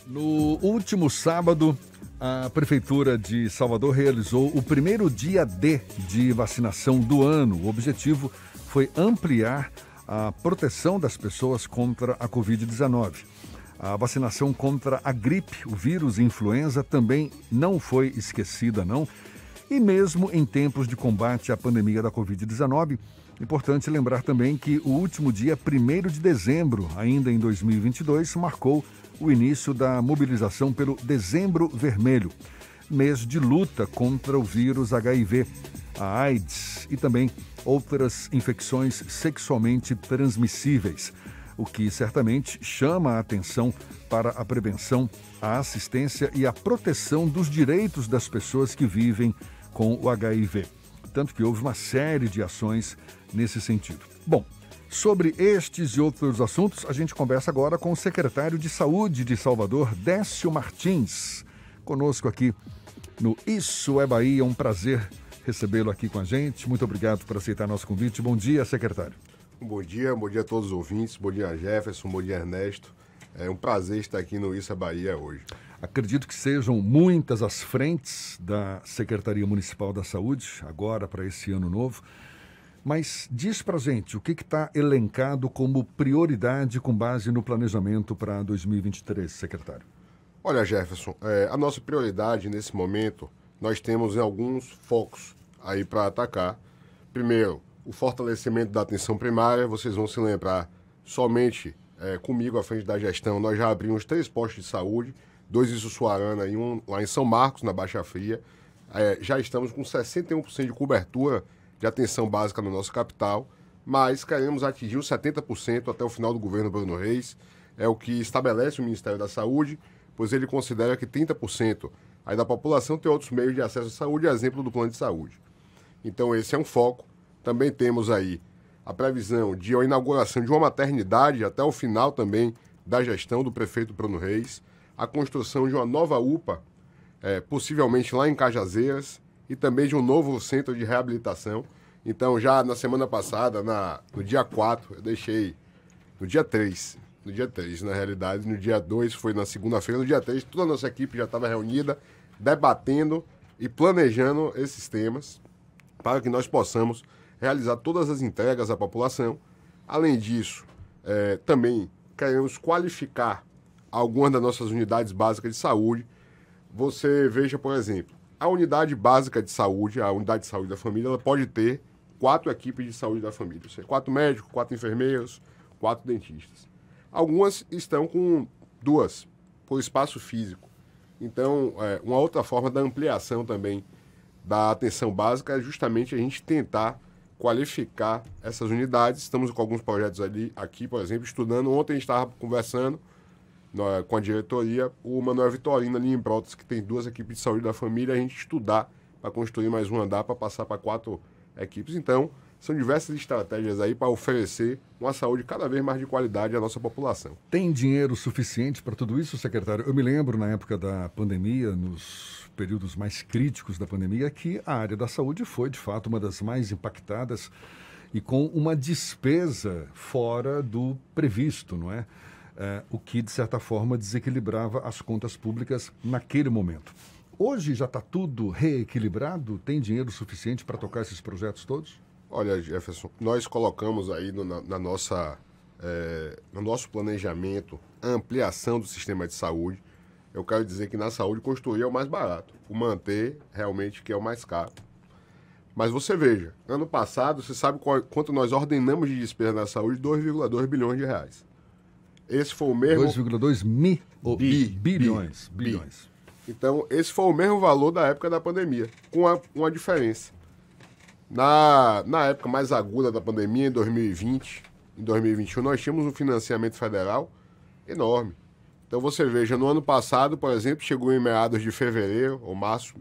No último sábado, a Prefeitura de Salvador realizou o primeiro dia D de vacinação do ano. O objetivo foi ampliar a proteção das pessoas contra a Covid-19. A vacinação contra a gripe, o vírus influenza, também não foi esquecida, não. E mesmo em tempos de combate à pandemia da Covid-19, importante lembrar também que o último dia 1º de dezembro, ainda em 2022, marcou o início da mobilização pelo Dezembro Vermelho, mês de luta contra o vírus HIV, a AIDS e também outras infecções sexualmente transmissíveis, o que certamente chama a atenção para a prevenção, a assistência e a proteção dos direitos das pessoas que vivem com o HIV. Tanto que houve uma série de ações nesse sentido. Bom, sobre estes e outros assuntos, a gente conversa agora com o secretário de Saúde de Salvador, Décio Martins, conosco aqui no Isso é Bahia. É um prazer recebê-lo aqui com a gente. Muito obrigado por aceitar nosso convite. Bom dia, secretário. Bom dia a todos os ouvintes, bom dia Jefferson, bom dia Ernesto. É um prazer estar aqui no Isso é Bahia hoje. Acredito que sejam muitas as frentes da Secretaria Municipal da Saúde, agora para esse ano novo. Mas diz pra gente o que está elencado como prioridade com base no planejamento para 2023, secretário. Olha, Jefferson, a nossa prioridade nesse momento, nós temos alguns focos aí para atacar. Primeiro, o fortalecimento da atenção primária. Vocês vão se lembrar, somente comigo à frente da gestão, nós já abrimos 3 postos de saúde, 2 em Sussuarana e 1 lá em São Marcos, na Baixa Fria. Já estamos com 61% de cobertura de atenção básica na nossa capital, mas queremos atingir os 70% até o final do governo Bruno Reis. É o que estabelece o Ministério da Saúde, pois ele considera que 30% aí da população tem outros meios de acesso à saúde, exemplo do plano de saúde. Então esse é um foco. Também temos aí a previsão de a inauguração de uma maternidade até o final também da gestão do prefeito Bruno Reis, a construção de uma nova UPA, possivelmente lá em Cajazeiras, e também de um novo centro de reabilitação. Então, já na semana passada, no dia 4, eu deixei, no dia 3, na realidade, no dia 2 foi na segunda-feira, no dia 3, toda a nossa equipe já estava reunida, debatendo e planejando esses temas, para que nós possamos realizar todas as entregas à população. Além disso, também queremos qualificar algumas das nossas unidades básicas de saúde. Você veja, por exemplo, a unidade básica de saúde, a unidade de saúde da família, ela pode ter 4 equipes de saúde da família, ou seja, 4 médicos, 4 enfermeiros, 4 dentistas. Algumas estão com 2, por espaço físico. Então, uma outra forma da ampliação também da atenção básica é justamente a gente tentar qualificar essas unidades. Estamos com alguns projetos aqui, por exemplo, estudando. Ontem a gente estava conversando com a diretoria, o Manuel Vitorino ali em Brotas, que tem 2 equipes de saúde da família, a gente estudar para construir mais um andar para passar para 4 equipes. Então, são diversas estratégias aí para oferecer uma saúde cada vez mais de qualidade à nossa população. Tem dinheiro suficiente para tudo isso, secretário? Eu me lembro, na época da pandemia, nos períodos mais críticos da pandemia, que a área da saúde foi, de fato, uma das mais impactadas e com uma despesa fora do previsto, não é? O que, de certa forma, desequilibrava as contas públicas naquele momento. Hoje já está tudo reequilibrado? Tem dinheiro suficiente para tocar esses projetos todos? Olha, Jefferson, nós colocamos aí no nosso planejamento a ampliação do sistema de saúde. Eu quero dizer que na saúde construir é o mais barato, o manter realmente que é o mais caro. Mas você veja, ano passado, você sabe quanto nós ordenamos de despesa na saúde? 2,2 bilhões de reais. Esse foi o mesmo... 2,2 bilhões. Então, esse foi o mesmo valor da época da pandemia, com uma diferença. Na época mais aguda da pandemia, em 2020, em 2021, nós tínhamos um financiamento federal enorme. Então, você veja, no ano passado, por exemplo, chegou em meados de fevereiro, ou março,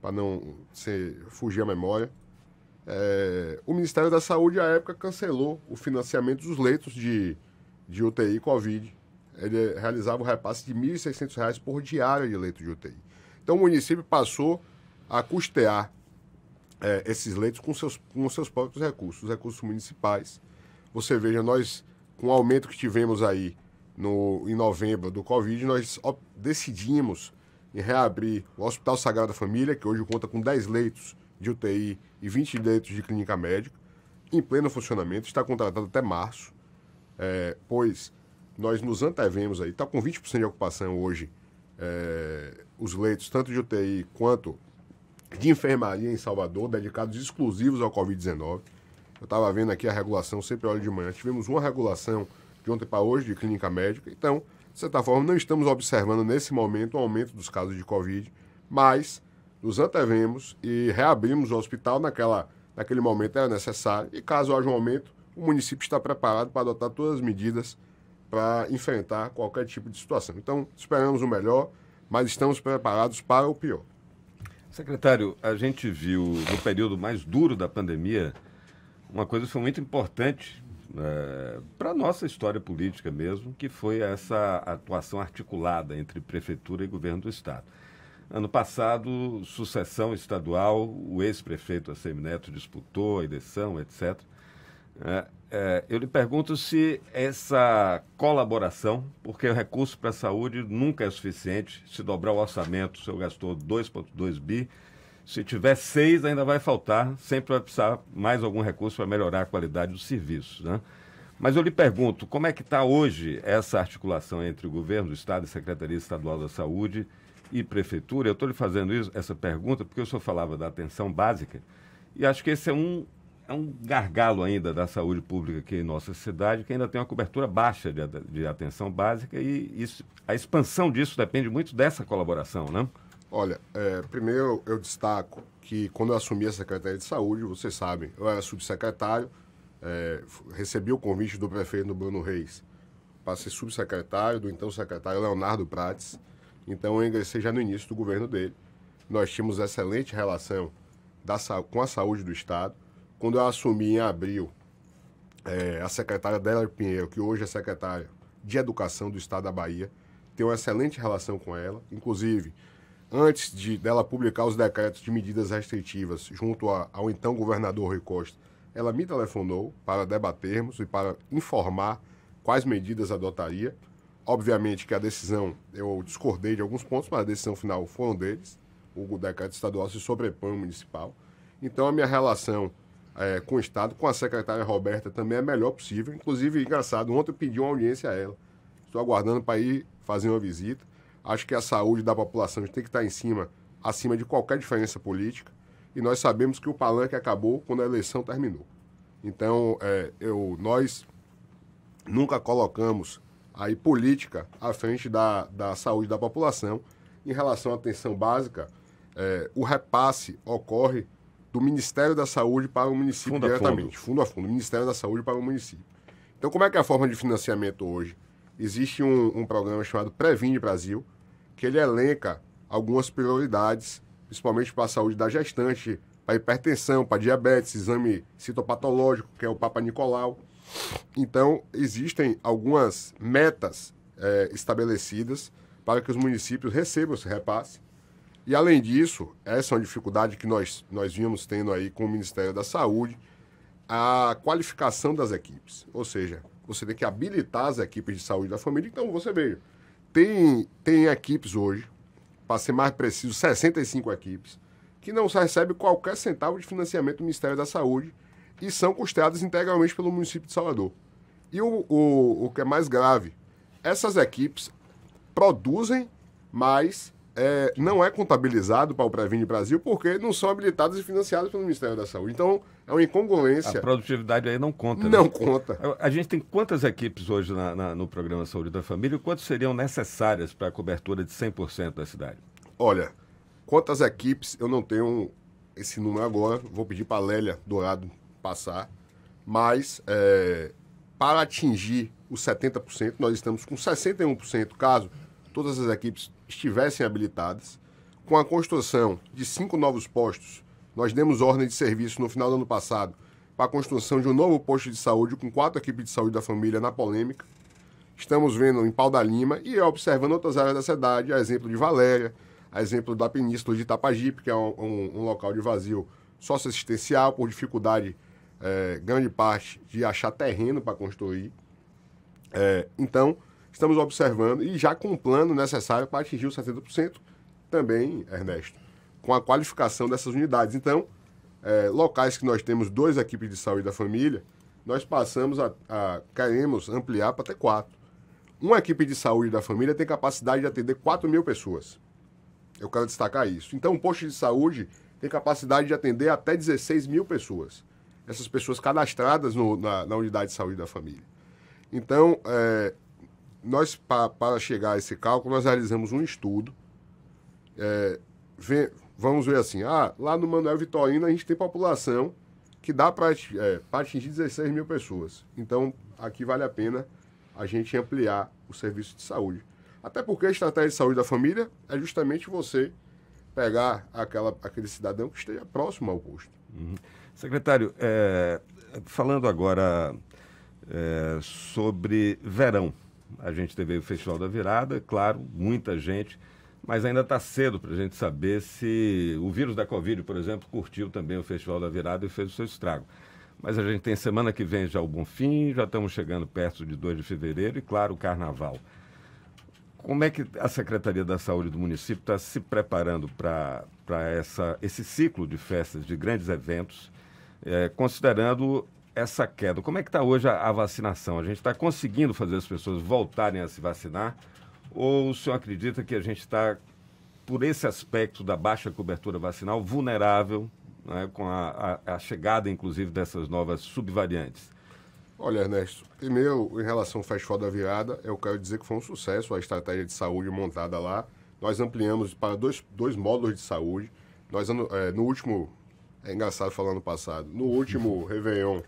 para não fugir a memória, o Ministério da Saúde, à época, cancelou o financiamento dos leitos de UTI Covid. Ele realizava o repasse de R$ 1.600 por diária de leito de UTI. Então, o município passou a custear esses leitos com os seus próprios recursos, os recursos municipais. Você veja, nós, com o aumento que tivemos aí em novembro do Covid, nós decidimos em reabrir o Hospital Sagrada Família, que hoje conta com 10 leitos de UTI e 20 leitos de clínica médica, em pleno funcionamento, está contratado até março, pois nós nos antevemos aí, está com 20% de ocupação hoje, os leitos, tanto de UTI quanto de enfermaria em Salvador, dedicados exclusivos ao Covid-19. Eu estava vendo aqui a regulação, sempre olho de manhã, tivemos uma regulação de ontem para hoje de clínica médica, então, de certa forma, não estamos observando nesse momento o aumento dos casos de Covid, mas nos antevemos e reabrimos o hospital naquele momento era necessário, e caso haja um aumento, o município está preparado para adotar todas as medidas para enfrentar qualquer tipo de situação. Então, esperamos o melhor, mas estamos preparados para o pior. Secretário, a gente viu no período mais duro da pandemia uma coisa que foi muito importante para a nossa história política mesmo, que foi essa atuação articulada entre prefeitura e governo do Estado. Ano passado, sucessão estadual, o ex-prefeito Assemineto disputou a eleição, etc. Eu lhe pergunto se essa colaboração, porque o recurso para a saúde nunca é suficiente, se dobrar o orçamento, o senhor gastou 2,2 bi, se tiver 6 ainda vai faltar, sempre vai precisar mais algum recurso para melhorar a qualidade dos serviços, né? Mas eu lhe pergunto, como é que está hoje essa articulação entre o governo do Estado e a Secretaria Estadual da Saúde e Prefeitura? Eu estou lhe fazendo essa pergunta porque o senhor falava da atenção básica e acho que esse é um gargalo ainda da saúde pública aqui em nossa cidade, que ainda tem uma cobertura baixa de atenção básica e a expansão disso depende muito dessa colaboração, né? Olha, primeiro eu destaco que quando eu assumi a Secretaria de Saúde, vocês sabem, eu era subsecretário, recebi o convite do prefeito Bruno Reis para ser subsecretário, do então secretário Leonardo Prates, então eu ingressei já no início do governo dele. Nós tínhamos excelente relação com a saúde do Estado. Quando eu assumi em abril, a secretária Délia Pinheiro, que hoje é secretária de Educação do Estado da Bahia, tem uma excelente relação com ela. Inclusive, antes dela publicar os decretos de medidas restritivas junto ao então governador Rui Costa, ela me telefonou para debatermos e para informar quais medidas adotaria. Obviamente que a decisão, eu discordei de alguns pontos, mas a decisão final foi um deles. O decreto estadual se sobrepõe ao municipal. Então, a minha relação com o Estado, com a secretária Roberta, também é a melhor possível. Inclusive, engraçado, ontem eu pedi uma audiência a ela. Estou aguardando para ir fazer uma visita. Acho que a saúde da população tem que estar acima de qualquer diferença política. E nós sabemos que o palanque acabou quando a eleição terminou. Então, nós nunca colocamos aí política à frente da saúde da população. Em relação à atenção básica, o repasse ocorre do Ministério da Saúde para o município diretamente, fundo a fundo, Ministério da Saúde para o município. Então, como é que é a forma de financiamento hoje? Existe um programa chamado Previne Brasil, que ele elenca algumas prioridades, principalmente para a saúde da gestante, para hipertensão, para diabetes, exame citopatológico, que é o Papa Nicolau. Então, existem algumas metas estabelecidas para que os municípios recebam esse repasse. E, além disso, essa é uma dificuldade que nós vínhamos tendo aí com o Ministério da Saúde, a qualificação das equipes. Ou seja, você tem que habilitar as equipes de saúde da família. Então, você veja, tem equipes hoje, para ser mais preciso, 65 equipes, que não recebem qualquer centavo de financiamento do Ministério da Saúde e são custeadas integralmente pelo município de Salvador. E o que é mais grave, essas equipes produzem, mas não é contabilizado para o Previne Brasil porque não são habilitadas e financiadas pelo Ministério da Saúde. Então, é uma incongruência. A produtividade aí não conta. Não né? conta. A gente tem quantas equipes hoje no programa Saúde da Família e quantas seriam necessárias para a cobertura de 100% da cidade? Olha, quantas equipes, eu não tenho esse número agora, vou pedir para a Lélia Dourado passar, mas para atingir os 70%, nós estamos com 61%, caso todas as equipes estivessem habilitadas. Com a construção de 5 novos postos, nós demos ordem de serviço no final do ano passado para a construção de um novo posto de saúde com 4 equipes de saúde da família na Polêmica. Estamos vendo em Pau da Lima e observando outras áreas da cidade, a exemplo de Valéria, a exemplo da Península de Itapajipe, que é um local de vazio socioassistencial, por dificuldade, grande parte, de achar terreno para construir. Então, estamos observando e já com o plano necessário para atingir os 70% também, Ernesto, com a qualificação dessas unidades. Então, locais que nós temos 2 equipes de saúde da família, nós passamos queremos ampliar para até 4. Uma equipe de saúde da família tem capacidade de atender 4.000 pessoas. Eu quero destacar isso. Então, um posto de saúde tem capacidade de atender até 16.000 pessoas. Essas pessoas cadastradas na unidade de saúde da família. Então, nós, para chegar a esse cálculo, nós realizamos um estudo. Vamos ver assim, lá no Manuel Vitorino a gente tem população que dá para atingir 16.000 pessoas. Então, aqui vale a pena a gente ampliar o serviço de saúde. Até porque a estratégia de saúde da família é justamente você pegar aquele cidadão que esteja próximo ao posto. Uhum. Secretário, falando agora sobre verão, a gente teve o Festival da Virada, claro, muita gente, mas ainda está cedo para a gente saber se o vírus da Covid, por exemplo, curtiu também o Festival da Virada e fez o seu estrago. Mas a gente tem semana que vem já o Bonfim, já estamos chegando perto de 2 de fevereiro e, claro, o Carnaval. Como é que a Secretaria da Saúde do município está se preparando para esse ciclo de festas, de grandes eventos, considerando essa queda? Como é que está hoje a vacinação? A gente está conseguindo fazer as pessoas voltarem a se vacinar? Ou o senhor acredita que a gente está, por esse aspecto da baixa cobertura vacinal, vulnerável, né, com a chegada, inclusive, dessas novas subvariantes? Olha, Ernesto, primeiro, em relação ao Festival da Virada, eu quero dizer que foi um sucesso a estratégia de saúde montada lá. Nós ampliamos para dois módulos de saúde. Nós, no último, é engraçado falar no passado, no último Réveillon,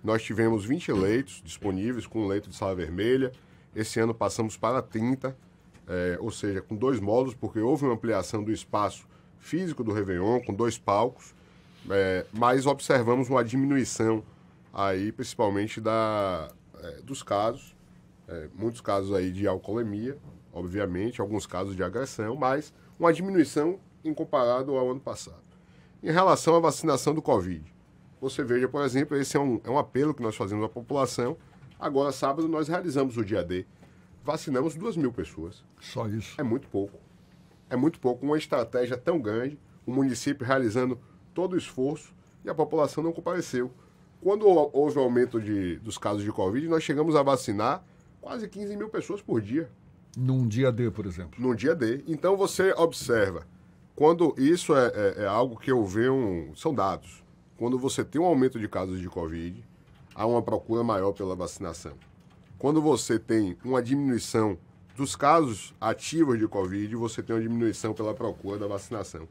nós tivemos 20 leitos disponíveis com leito de sala vermelha. Esse ano passamos para 30, ou seja, com 2 módulos, porque houve uma ampliação do espaço físico do Réveillon, com 2 palcos, mas observamos uma diminuição aí, principalmente dos casos, muitos casos aí de alcoolemia, obviamente, alguns casos de agressão, mas uma diminuição em comparado ao ano passado. Em relação à vacinação do Covid, você veja, por exemplo, esse é um apelo que nós fazemos à população. Agora, sábado, nós realizamos o dia D, vacinamos 2.000 pessoas. Só isso? É muito pouco. É muito pouco. Uma estratégia tão grande, o município realizando todo o esforço e a população não compareceu. Quando houve o aumento dos casos de Covid, nós chegamos a vacinar quase 15.000 pessoas por dia. Num dia D, por exemplo. Num dia D. Então, você observa, quando isso é algo que eu vejo, são dados. Quando você tem um aumento de casos de Covid, há uma procura maior pela vacinação. Quando você tem uma diminuição dos casos ativos de Covid, você tem uma diminuição pela procura da vacinação.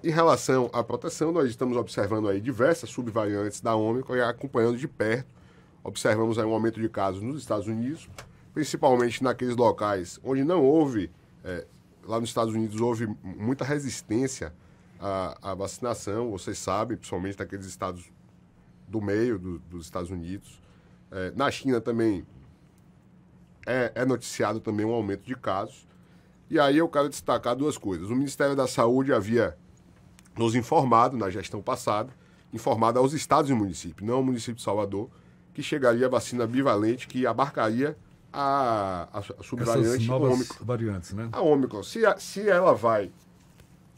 Em relação à proteção, nós estamos observando aí diversas subvariantes da Ômicron e acompanhando de perto. Observamos aí um aumento de casos nos Estados Unidos, principalmente naqueles locais onde não houve, lá nos Estados Unidos houve muita resistência à vacinação, vocês sabem, principalmente naqueles estados do meio dos Estados Unidos. Na China também é noticiado também um aumento de casos. E aí eu quero destacar 2 coisas. O Ministério da Saúde havia nos informado, na gestão passada, informado aos estados e municípios, não ao município de Salvador, que chegaria a vacina bivalente que abarcaria a subvariante essas novas Ômicron. Variantes, né? A Ômicron, se ela vai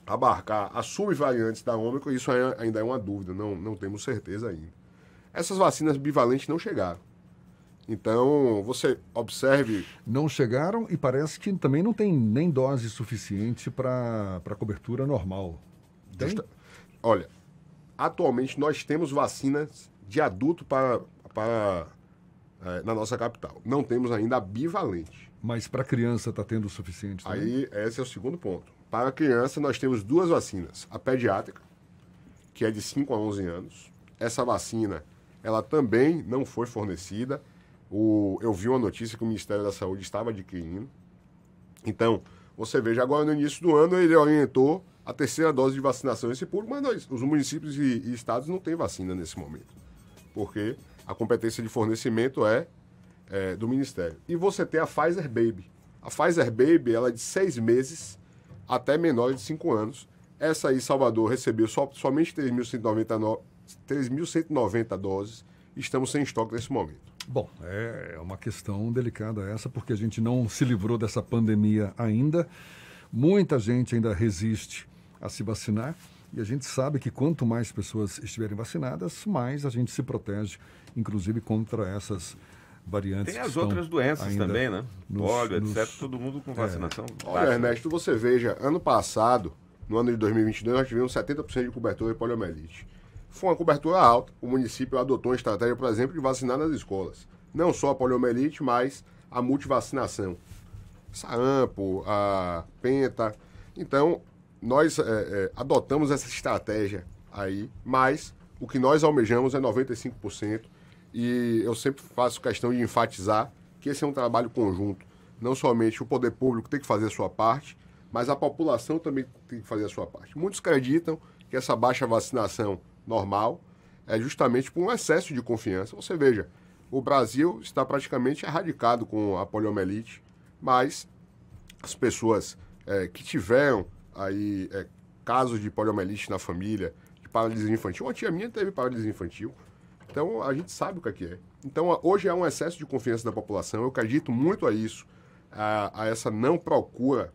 abarcar as subvariantes da Ômicron, isso ainda é uma dúvida, não temos certeza ainda. Essas vacinas bivalentes não chegaram. Então, você observe... Não chegaram e parece que também não tem nem dose suficiente para cobertura normal. Olha, atualmente nós temos vacinas de adulto na nossa capital. Não temos ainda a bivalente. Mas para criança está tendo o suficiente também? Aí, esse é o segundo ponto. Para a criança, nós temos 2 vacinas. A pediátrica, que é de 5 a 11 anos. Essa vacina, ela também não foi fornecida. Eu vi uma notícia que o Ministério da Saúde estava adquirindo. Então, você veja, agora no início do ano ele orientou a 3ª dose de vacinação nesse público, mas os municípios e estados não têm vacina nesse momento, porque a competência de fornecimento é do Ministério. E você tem a Pfizer Baby. A Pfizer Baby, ela é de 6 meses até menor de 5 anos. Essa aí, Salvador, recebeu somente 3.190 doses. Estamos sem estoque nesse momento. Bom, é uma questão delicada essa, porque a gente não se livrou dessa pandemia ainda. Muita gente ainda resiste a se vacinar e a gente sabe que quanto mais pessoas estiverem vacinadas, mais a gente se protege, inclusive contra essas variantes. Tem as outras doenças também, né? Polio, etc. Todo mundo com vacinação. Olha, Ernesto, você veja, ano passado, no ano de 2022, nós tivemos 70% de cobertura de poliomielite. Foi uma cobertura alta. O município adotou uma estratégia, por exemplo, de vacinar nas escolas. Não só a poliomielite, mas a multivacinação. Sarampo, a penta. Então, nós adotamos essa estratégia aí, mas o que nós almejamos é 95%. E eu sempre faço questão de enfatizar que esse é um trabalho conjunto. Não somente o poder público tem que fazer a sua parte, mas a população também tem que fazer a sua parte. Muitos acreditam que essa baixa vacinação normal é justamente por um excesso de confiança. Você veja, o Brasil está praticamente erradicado com a poliomielite, mas as pessoas que tiveram aí casos de poliomielite na família, de paralisia infantil, uma tia minha teve paralisia infantil, então a gente sabe o que é. Então hoje há um excesso de confiança da população, eu acredito muito a isso, a essa não procura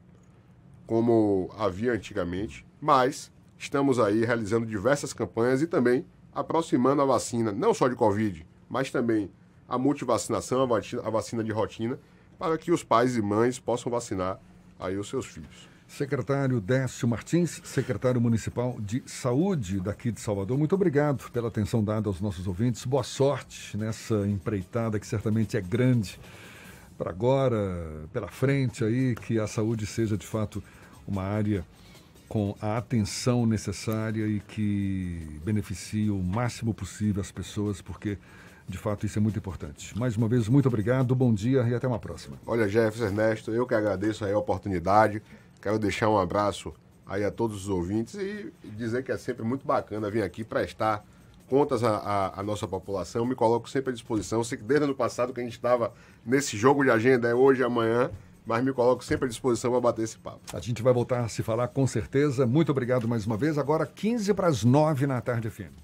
como havia antigamente, mas estamos aí realizando diversas campanhas e também aproximando a vacina, não só de Covid, mas também a multivacinação, a vacina de rotina, para que os pais e mães possam vacinar aí os seus filhos. Secretário Décio Martins, secretário municipal de saúde daqui de Salvador, muito obrigado pela atenção dada aos nossos ouvintes. Boa sorte nessa empreitada que certamente é grande para agora, pela frente aí, que a saúde seja de fato uma área com a atenção necessária e que beneficie o máximo possível as pessoas, porque de fato isso é muito importante. Mais uma vez, muito obrigado, bom dia e até uma próxima. Olha, Jefferson, Ernesto, eu que agradeço aí a oportunidade, quero deixar um abraço aí a todos os ouvintes e dizer que é sempre muito bacana vir aqui prestar contas à nossa população, me coloco sempre à disposição. Sei que desde o ano passado que a gente estava nesse jogo de agenda, é hoje e amanhã, mas me coloco sempre à disposição para bater esse papo. A gente vai voltar a se falar com certeza. Muito obrigado mais uma vez. Agora 15 para as 9 na tarde, FM.